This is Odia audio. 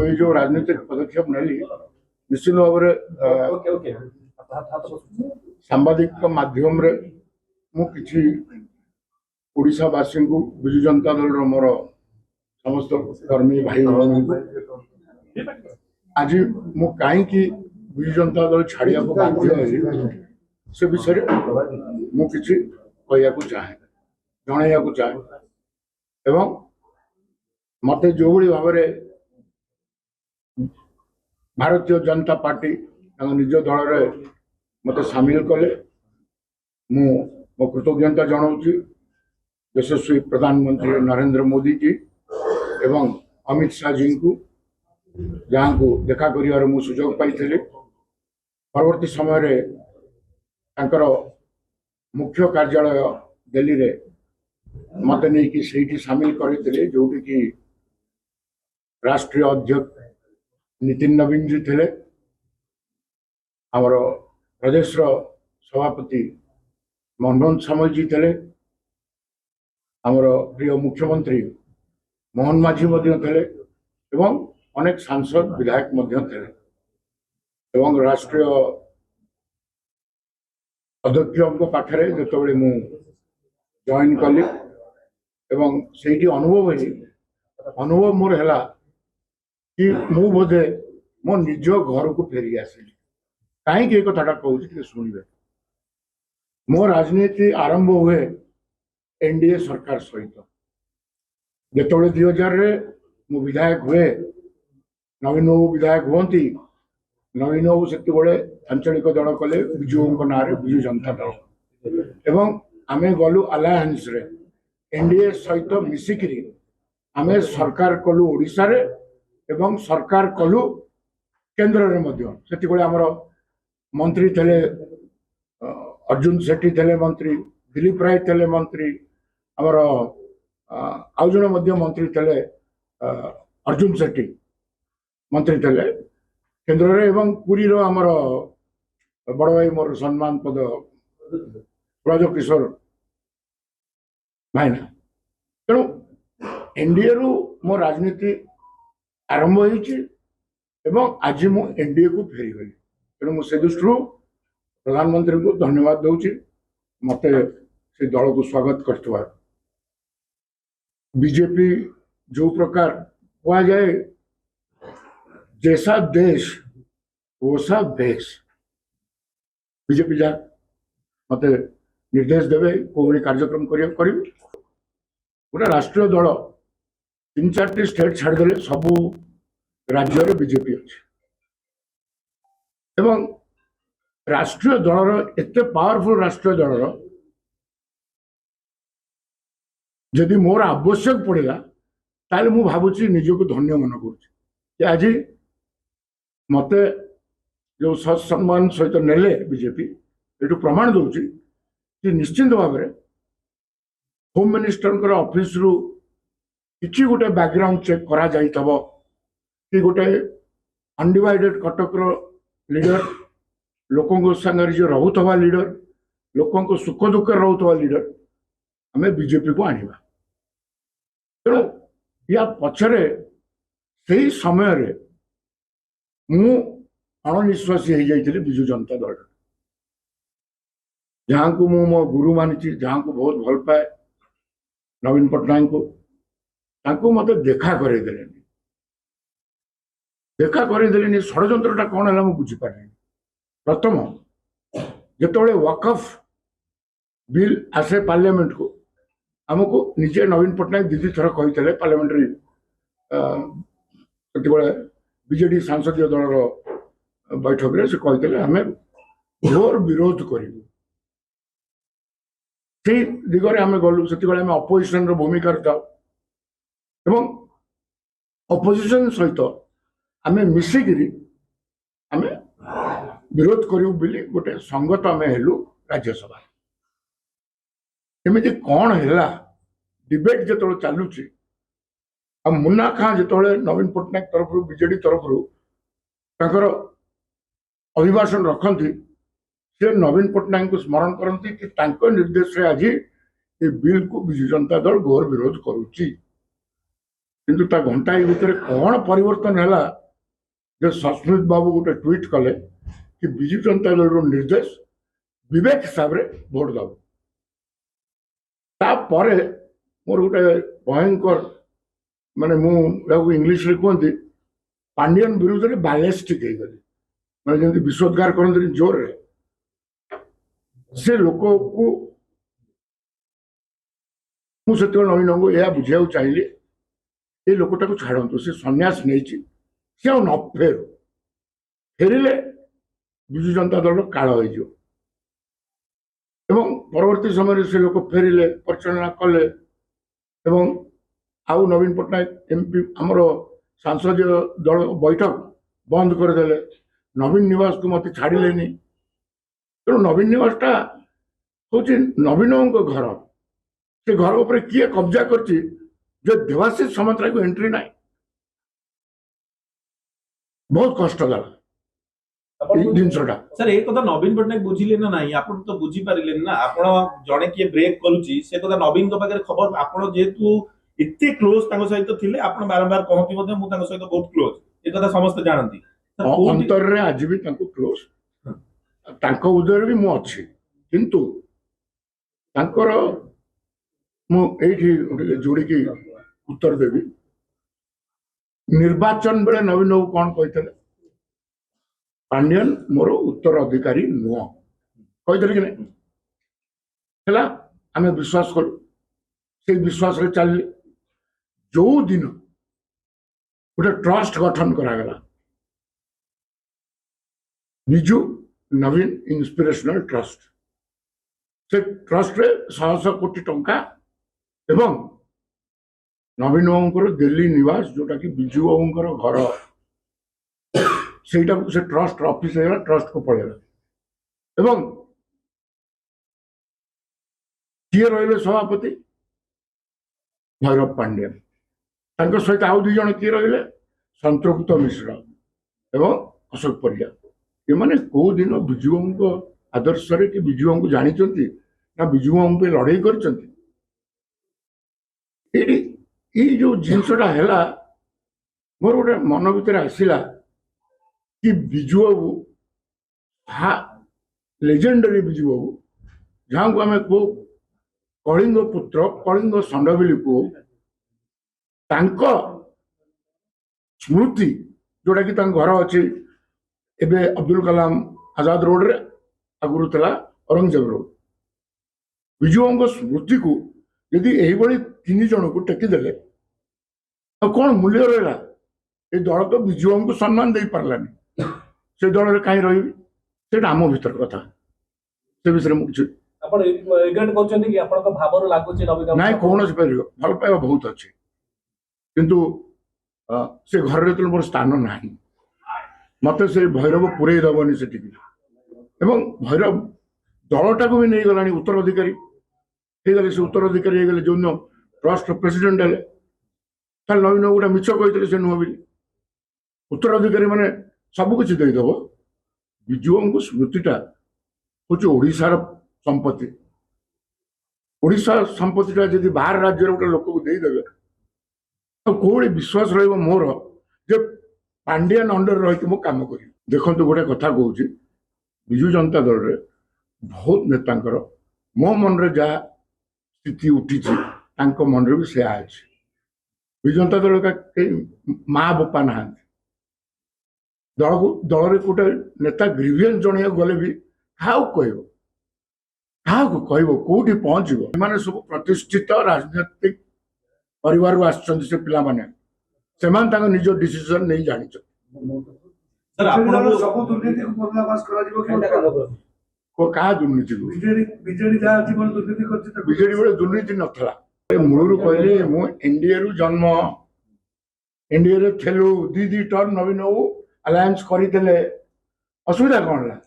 ये जो राजनीतिक पदक्षेप नेली निश्चित भाव सांबादिक माध्यम रे मु किछि ओडिशावासी को विजु जनता दल मोर समस्त कर्मी भाई आज मु कहीं विजु जनता दल छाड़िया को बाध्य से विषय मु किछि कहया को चाहे जनइया को चाहे एवं मते जो भाव भारतीय जनता पार्टी निज दल में मत सामिल कले मो कृतज्ञता जनाऊँ यशस्वी प्रधानमंत्री नरेंद्र मोदी जी एवं अमित शाह जी को जहाँ को देखा कर सुजोग पाई परवर्ती समय मुख्य कार्यालय दिल्ली रे मत नहीं कि सही सामिल करते जो कि राष्ट्रीय अध्यक्ष नितिन नवीन जी थे आमर प्रदेश सभापति मनमोहन सामल जी थे आमर प्रिय मुख्यमंत्री मोहन माझी थे एवं अनेक सांसद विधायक थे एवं राष्ट्रीय अध्यक्ष पाखे जो मु जॉइन कली एवं से अनुभव मोर है कि मु बोधे मो निज घर को फेरी आसिली कहीं कथा कहूँ शुणवे मो राजनीति आरंभ हुए एनडीए सरकार सहित जो 2000 मु विधायक हुए नवीन बाबू विधायक हुंती नवीन बाबू से आंचलिक दल कले विजु ना विजु जनता दल एवं आमे गलु अलायंस रे एनडीए सहित मिसिकी आमे सरकार कलु ओडिशा रे एवं सरकार कलु केंद्र में आमर मंत्री थे अर्जुन सेठी थे मंत्री दिलीप राय थे मंत्री आमर आउ जन मंत्री थे अर्जुन सेठी मंत्री थे केंद्र रे एवं पुरी रो आमर बड़ भाई मोर सम्मान पद ब्रज किशोर भाईना तेणु एनडीए रु मो राजनीति आरंभ हो आज मु एनडीए को फेरीगली तेणु मुझे दृष्टि प्रधानमंत्री को धन्यवाद दूची मत से दल को स्वागत कर बीजेपी जो प्रकार कहा जाए जैसा देश वैसा देश बीजेपी जा मत निर्देश देवे कोई कार्यक्रम करी पूरा राष्ट्रीय दल 3-4 स्टेट छाड़देले सबू राज्य बीजेपी अच्छे एवं राष्ट्रीय दलर एत पावरफुल राष्ट्रीय दलर जदि मोर आवश्यक पड़ा ताले मु भावुची निजको धन्य मन कर आज मत जो सत्सम्मान सहित नेले बीजेपी ये प्रमाण दूची कि निश्चिंत भाव में होम मिनिस्टर ऑफिस रु किसी गोटे बैकग्राउंड चेक करा जाइथबो कि गोटे अनडिवाइडेड कटक लीडर लोकों संगे जो रोथवा लीडर लोकों सुख दुख रोथवा लीडर आम बीजेपी को आनिबा तेणु या पछरे से ही समय रे मु अणनिश्वासी हो जाइए विजु जनता दल जहाँ को मु मो गुरु मानी जहाँ को बहुत भल पाए नवीन पट्टनायक को मत देखा करदेले षड्यंत्रटा कौन है बुझीपारे प्रथम जिते वकफ बिल आसे पार्लियामेंट को आमको निजे नवीन पट्टनायक दीदी थर कही पार्लियामेंटारी बीजेडी सांसदीय दल बैठक में से कही आम घोर विरोध करूँ से दिगरे आम गलु से अपोजिशन भूमिका था अपोजिशन सहित आम मिसिकी आम विरोध करूँ गोटे संगत आम हेलु राज्यसभा एमती कौन है डिबेट जो चलुची मुन्ना खां जो नवीन पट्टनायक तरफ बीजेडी तरफ अभिभाषण रखती से नवीन पट्टनायक को स्मरण करती कि निर्देश रे आज ये बिल को विजु जनता दल घोर विरोध करुच्ची କିନ୍ତୁ ତା ଘଣ୍ଟାଏ ଭିତରେ କଣ ପରିବର୍ତ୍ତନ ହେଲା ଯେ ସସ୍ମିତ ବାବୁ ଗୋଟେ ଟ୍ୱିଟ୍ କଲେ କି ବିଜୁ ଜନତା ଦଳର ନିର୍ଦ୍ଦେଶ ବିବେକ ହିସାବରେ ଭୋଟ ଦବ। ତାପରେ ମୋର ଗୋଟେ ଭୟଙ୍କର ମାନେ ମୁଁ ଏହାକୁ ଇଂଲିଶରେ କୁହନ୍ତି ପାଣ୍ଡିଆନ ବିରୁଦ୍ଧରେ ବାଲେଷ୍ଟିକ ହେଇଗଲି, ମାନେ ଯେମିତି ବିଶ୍ୱୋଦ୍ଗାର କରନ୍ତିନି ଜୋରରେ। ସେ ଲୋକକୁ ମୁଁ ସେତେବେଳେ ନବୀନଙ୍କୁ ଏହା ବୁଝିବାକୁ ଚାହିଁଲି ଏ ଲୋକଟାକୁ ଛାଡ଼ନ୍ତୁ, ସେ ସନ୍ନ୍ୟାସ ନେଇଛି, ସେ ଆଉ ନ ଫେରୁ, ଫେରିଲେ ବିଜୁ ଜନତା ଦଳର କାଳ ହେଇଯିବ। ଏବଂ ପରବର୍ତ୍ତୀ ସମୟରେ ସେ ଲୋକ ଫେରିଲେ, ପରିଚାଳନା କଲେ ଏବଂ ଆଉ ନବୀନ ପଟ୍ଟନାୟକ ଏମପି ଆମର ସାଂସଦୀୟ ଦଳ ବୈଠକ ବନ୍ଦ କରିଦେଲେ, ନବୀନ ନିବାସକୁ ମତେ ଛାଡ଼ିଲେନି। ତେଣୁ ନବୀନ ନିବାସଟା ହଉଛି ନବୀନଙ୍କ ଘର। ସେ ଘର ଉପରେ କିଏ କବ୍ଜା କରିଛି ଯେ ଦେବାଶିଷ ସାମନ୍ତରାୟକୁ ଏଣ୍ଟ୍ରି ନାହିଁ, ବହୁତ କଷ୍ଟ ଦେଲା ଏଇ ଜିନିଷଟା। ସାର୍ ଏ କଥା ନବୀନ ପଟ୍ଟନାୟକ ବୁଝିଲେ ନା ନାହିଁ? ଆପଣ ତ ବୁଝିପାରିଲେନି ନା। ଆପଣ ଜଣେ କିଏ ବ୍ରେକ୍ କରୁଛି ସେ କଥା ନବୀନଙ୍କ ପାଖରେ ଖବର, ଆପଣ ଯେହେତୁ ଏତେ କ୍ଲୋଜ ତାଙ୍କ ସହିତ ଥିଲେ, ଆପଣ ବାରମ୍ବାର କହନ୍ତି ମଧ୍ୟ ମୁଁ ତାଙ୍କ ସହିତ ବହୁତ କ୍ଲୋଜ, ଏ କଥା ସମସ୍ତେ ଜାଣନ୍ତି। ଅନ୍ତରରେ ଆଜି ବି ତାଙ୍କୁ କ୍ଲୋଜ, ତାଙ୍କ ଉଦୟରେ ବି ମୁଁ ଅଛି, କିନ୍ତୁ ତାଙ୍କର ମୁଁ ଏଇଠି ଯୋଡ଼ିକି ଉତ୍ତର ଦେବି। ନିର୍ବାଚନ ବେଳେ ନବୀନ ବାବୁ କଣ କହିଥିଲେ? ପାଣ୍ଡିଆନ ମୋର ଉତ୍ତର ଅଧିକାରୀ ନୁହଁ କହିଥିଲେ କି ନାହିଁ? ହେଲା, ଆମେ ବିଶ୍ୱାସ କଲୁ, ସେଇ ବିଶ୍ୱାସରେ ଚାଲିଲେ। ଯୋଉ ଦିନ ଗୋଟେ ଟ୍ରଷ୍ଟ ଗଠନ କରାଗଲା, ବିଜୁ ନବୀନ ଇନ୍ସପିରେସନାଲ ଟ୍ରଷ୍ଟ, ସେ ଟ୍ରଷ୍ଟରେ 100 କୋଟି ଟଙ୍କା ଏବଂ ନବୀନ ବାବୁଙ୍କର ଦିଲ୍ଲୀ ନିବାସ ଯୋଉଟା କି ବିଜୁ ବାବୁଙ୍କର ଘର, ସେଇଟାକୁ ସେ ଟ୍ରଷ୍ଟ ଅଫିସ ହେଇଗଲା, ଟ୍ରଷ୍ଟକୁ ପଳେଇଲା। ଏବଂ କିଏ ରହିଲେ ସଭାପତି? ଭୈରବ ପାଣ୍ଡିଆନ। ତାଙ୍କ ସହିତ ଆଉ 2 ଜଣ କିଏ ରହିଲେ? ସନ୍ତୃପ୍ତ ମିଶ୍ର ଏବଂ ଅଶୋକ ପରିଡ଼ା। ଏମାନେ କୋଉ ଦିନ ବିଜୁବାବୁଙ୍କ ଆଦର୍ଶରେ କି ବିଜୁବାବୁଙ୍କୁ ଜାଣିଛନ୍ତି ନା ବିଜୁବାବୁଙ୍କ ପାଇଁ ଲଢେଇ କରିଛନ୍ତି? ଏଇ ଯୋଉ ଜିନିଷଟା ହେଲା, ମୋର ଗୋଟେ ମନ ଭିତରେ ଆସିଲା କି ବିଜୁବାବୁ ଲେଜେଣ୍ଡାରୀ ବିଜୁବାବୁ, ଯାହାକୁ ଆମେ କହୁ କଳିଙ୍ଗ ପୁତ୍ର, କଳିଙ୍ଗ ଷଣ୍ଢ କହୁ, ତାଙ୍କ ସ୍ମୃତି ଯୋଉଟା କି ତାଙ୍କ ଘର ଅଛି ଏବେ ଅବଦୁଲ କଲାମ ଆଜାଦ ରୋଡରେ, ଆଗରୁ ଥିଲା ଔରଙ୍ଗଜେବ ରୋଡ। ବିଜୁବାବୁଙ୍କ ସ୍ମୃତିକୁ ଯଦି ଏଇଭଳି 3 ଜଣକୁ ଟେକିଦେଲେ ଆଉ କଣ ମୂଲ୍ୟ ରହିଲା? ଏ ଦଳ ତ ବିଜୁବାବୁଙ୍କୁ ସମ୍ମାନ ଦେଇ ପାରିଲାନି, ସେ ଦଳରେ କାହିଁ ରହିବି? ସେଇଟା ଆମ ଭିତର କଥା, ସେ ବିଷୟରେ ମୁଁ କିଛି ଆପଣ ରିଗ୍ରେଟ୍ କରୁଛନ୍ତି କି? ଆପଣଙ୍କ ଭାବରୁ ଲାଗୁଛି ନବୀନ ନାଇଁ, କୌଣସି ପାରିବ, ଭଲ ପାଇବା ବହୁତ ଅଛି, କିନ୍ତୁ ସେ ଘରରେ ଯେତେବେଳେ ମୋର ସ୍ଥାନ ନାହିଁ, ମତେ ସେ ଭୈରବ ପୁରେଇ ଦବନି ସେଠିକି। ଏବଂ ଭୈରବ ଦଳଟାକୁ ବି ନେଇଗଲାଣି, ଉତ୍ତରାଧିକାରୀ ହେଇଗଲେ, ସେ ଉତ୍ତରାଧିକାରୀ ହେଇଗଲେ ଯୋଉଦିନ ଟ୍ରଷ୍ଟ ପ୍ରେସିଡେଣ୍ଟ ହେଲେ, ତାହେଲେ ନବୀନ ଗୋଟେ ମିଛ କହିଥିଲେ ସେ ନୁହଁ ବୋଲି। ଉତ୍ତରାଧିକାରୀ ମାନେ ସବୁ କିଛି ଦେଇଦବ। ବିଜୁବାବୁଙ୍କ ସ୍ମୃତିଟା ହଉଛି ଓଡ଼ିଶାର ସମ୍ପତ୍ତି। ଓଡ଼ିଶା ସମ୍ପତ୍ତିଟା ଯଦି ବାହାର ରାଜ୍ୟର ଗୋଟେ ଲୋକକୁ ଦେଇଦେବେ, ଆଉ କୋଉଠି ବିଶ୍ୱାସ ରହିବ ମୋର ଯେ ପାଣ୍ଡିଆନ ଅଣ୍ଡରରେ ରହିକି ମୁଁ କାମ କରିବି? ଦେଖନ୍ତୁ, ଗୋଟେ କଥା କହୁଛି, ବିଜୁ ଜନତା ଦଳରେ ବହୁତ ନେତାଙ୍କର ମୋ ମନରେ ଯାହା ସ୍ଥିତି ଉଠିଛି, ତାଙ୍କ ମନରେ ବି ସେୟା ଅଛି। ବିଜୁ ଜନତା ଦଳ କେହି ମା ବୋପା ନାହାନ୍ତି। ଦଳରେ ଗୋଟେ ନେତା ଗ୍ରିଭିଏନ୍ସ ଜଣେଇବାକୁ ଗଲେ ବି କାହାକୁ କହିବ, କୋଉଠି ପହଞ୍ଚିବ? ସେମାନେ ସବୁ ପ୍ରତିଷ୍ଠିତ ରାଜନୈତିକ ପରିବାରରୁ ଆସିଛନ୍ତି, ସେ ପିଲାମାନେ, ସେମାନେ ତାଙ୍କ ନିଜ ଡିସିସନ ନେଇ ଜାଣିଛନ୍ତି। କାହା ଦୁର୍ନୀତିକୁ? ବିଜେଡି ବେଳେ ଦୁର୍ନୀତି ନଥିଲା। ମୂଳରୁ କହିଲେ ମୁଁ ଏନଡିଏରୁ ଜନ୍ମ, ଏନଡିଏରେ ଥିଲୁ, 2 ଟର୍ମ ନବୀନ ବାବୁ ଆଲାଏନ୍ସ କରିଥିଲେ, ଅସୁବିଧା କଣ ହେଲା?